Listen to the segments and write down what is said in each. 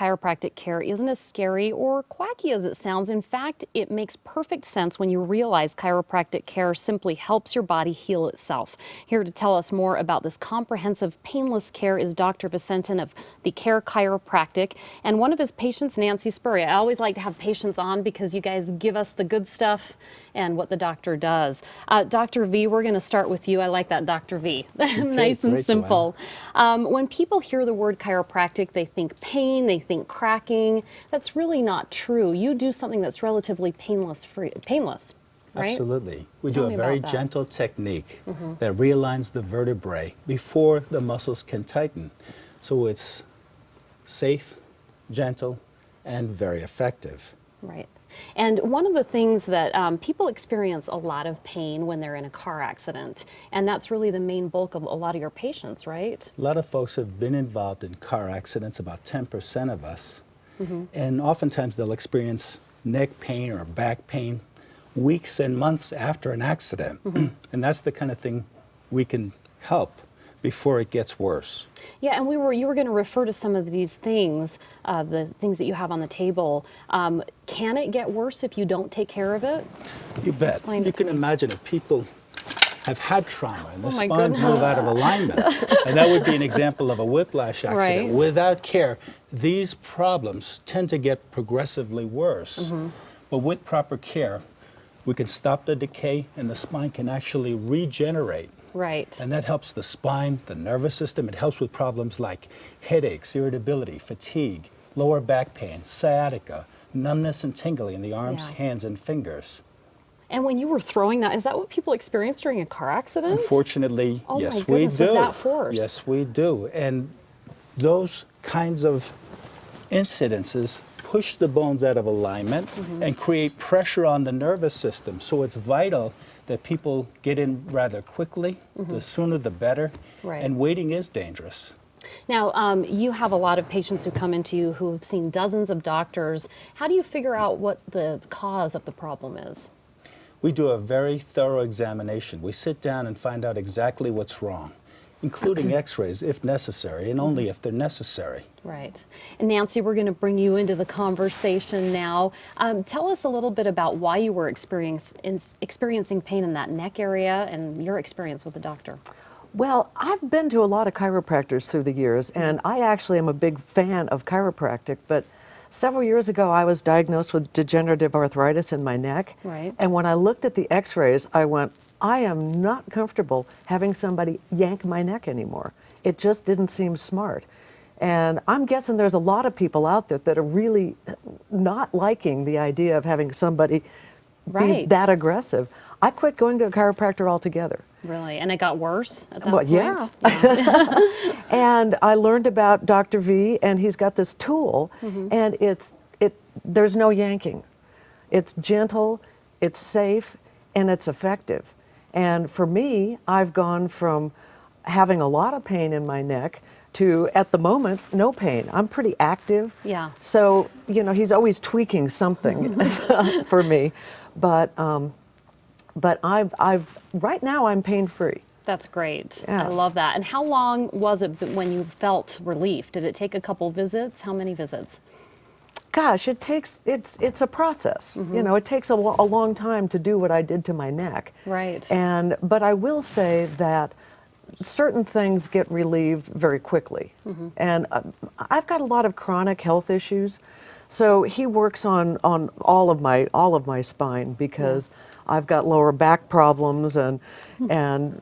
chiropractic care isn't as scary or quacky as it sounds. In fact, it makes perfect sense when you realize chiropractic care simply helps your body heal itself. Here to tell us more about this comprehensive, painless care is Dr. Visentin of the Care Chiropractic and one of his patients, Nancy Spurrier. I always like to have patients on because you guys give us the good stuff and what the doctor does. Dr. V, we're going to start with you. I like that, Dr. V. Okay, nice and great, simple. When people hear the word chiropractic, they think pain, they think cracking. That's really not true. You do something that's relatively painless, right? Absolutely. We Tell do me a very about that. gentle technique that realigns the vertebrae before the muscles can tighten. So it's safe, gentle, and very effective. Right. And one of the things that people experience a lot of pain when they're in a car accident, and that's really the main bulk of a lot of your patients, right? A lot of folks have been involved in car accidents, about 10% of us, and oftentimes they'll experience neck pain or back pain weeks and months after an accident. And that's the kind of thing we can help before it gets worse. Yeah, and you were going to refer to some of these things, the things that you have on the table. Can it get worse if you don't take care of it? You bet. Explain You it to can me. imagine if people have had trauma and the Oh my spines move goodness. out of alignment, and that would be an example of a whiplash accident. Right. Without care, these problems tend to get progressively worse. But with proper care, we can stop the decay and the spine can actually regenerate. Right. And that helps the spine, the nervous system. It helps with problems like headaches, irritability, fatigue, lower back pain, sciatica, numbness and tingling in the arms, Yeah. hands, and fingers. And when you were throwing that, is that what people experience during a car accident? Unfortunately, Oh yes, my we goodness, do. with that force. Yes, we do. And those kinds of incidences push the bones out of alignment and create pressure on the nervous system. So it's vital that people get in rather quickly. The sooner the better. Right. And waiting is dangerous. Now, you have a lot of patients who come into you who have seen dozens of doctors. How do you figure out what the cause of the problem is? We do a very thorough examination. We sit down and find out exactly what's wrong, including x-rays if necessary, and only if they're necessary. Right. And Nancy, we're going to bring you into the conversation now. Tell us a little bit about why you were experiencing pain in that neck area and your experience with the doctor. Well, I've been to a lot of chiropractors through the years, and I actually am a big fan of chiropractic, but several years ago I was diagnosed with degenerative arthritis in my neck. Right. And when I looked at the x-rays, I went, I am not comfortable having somebody yank my neck anymore. It just didn't seem smart. And I'm guessing there's a lot of people out there that are really not liking the idea of having somebody be Right. that aggressive. I quit going to a chiropractor altogether. Really? And it got worse at that Well, point? yeah. And I learned about Dr. V, and he's got this tool, and there's no yanking. It's gentle, it's safe, and it's effective. And for me, I've gone from having a lot of pain in my neck to, at the moment, no pain. I'm pretty active. Yeah. So, you know, he's always tweaking something for me. But right now I'm pain-free. That's great. Yeah. I love that. And how long was it when you felt relief? Did it take a couple visits? How many visits? Gosh, it's a process. You know, it takes a long time to do what I did to my neck. Right. But I will say that certain things get relieved very quickly. And I've got a lot of chronic health issues, so he works on all of my spine because I've got lower back problems, and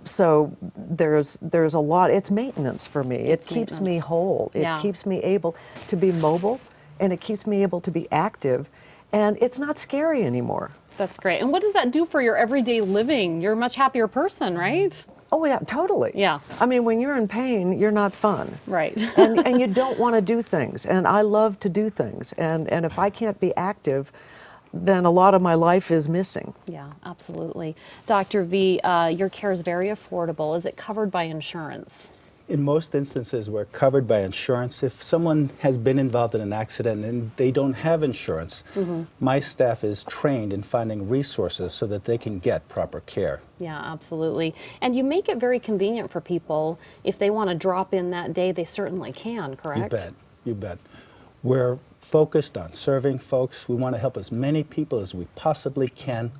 so there's a lot. It's maintenance for me. It keeps me whole. It keeps me able to be mobile, and it keeps me able to be active, and it's not scary anymore. That's great. And what does that do for your everyday living? You're a much happier person, right? Oh yeah, totally. Yeah. I mean, when you're in pain, you're not fun. Right. and you don't want to do things, and I love to do things, and if I can't be active, then a lot of my life is missing. Yeah, absolutely. Dr. V, your care is very affordable. Is it covered by insurance? In most instances, we're covered by insurance. If someone has been involved in an accident and they don't have insurance, my staff is trained in finding resources so that they can get proper care. Yeah, absolutely. And you make it very convenient for people. If they want to drop in that day, they certainly can, correct? You bet. You bet. We're focused on serving folks. We want to help as many people as we possibly can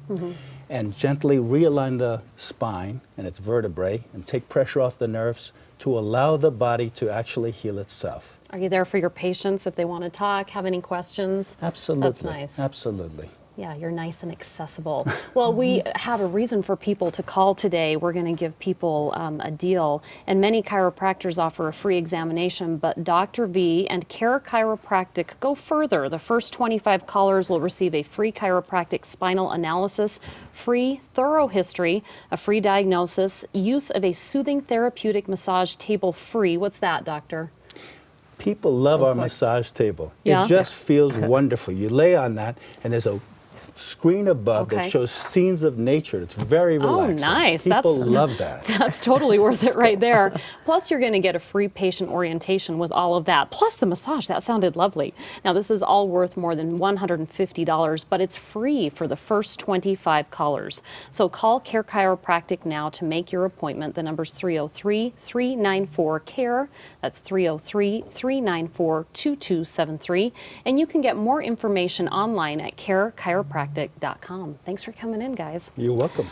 and gently realign the spine and its vertebrae and take pressure off the nerves to allow the body to actually heal itself. Are you there for your patients if they want to talk, have any questions? Absolutely. That's nice. Absolutely. Yeah, you're nice and accessible. Well, we have a reason for people to call today. We're going to give people a deal, and many chiropractors offer a free examination, but Dr. V and Care Chiropractic go further. The first 25 callers will receive a free chiropractic spinal analysis, free thorough history, a free diagnosis, use of a soothing therapeutic massage table free. What's that, doctor? People love our massage table. Yeah? It just feels wonderful. You lay on that, and there's a screen above that shows scenes of nature. It's very relaxing. Oh, nice. People love that. That's totally worth it right there. Plus, you're going to get a free patient orientation with all of that. Plus the massage. That sounded lovely. Now, this is all worth more than $150, but it's free for the first 25 callers. So call Care Chiropractic now to make your appointment. The number's 303-394-CARE. That's 303-394-2273. And you can get more information online at carechiropractic.com. Thanks for coming in, guys. You're welcome.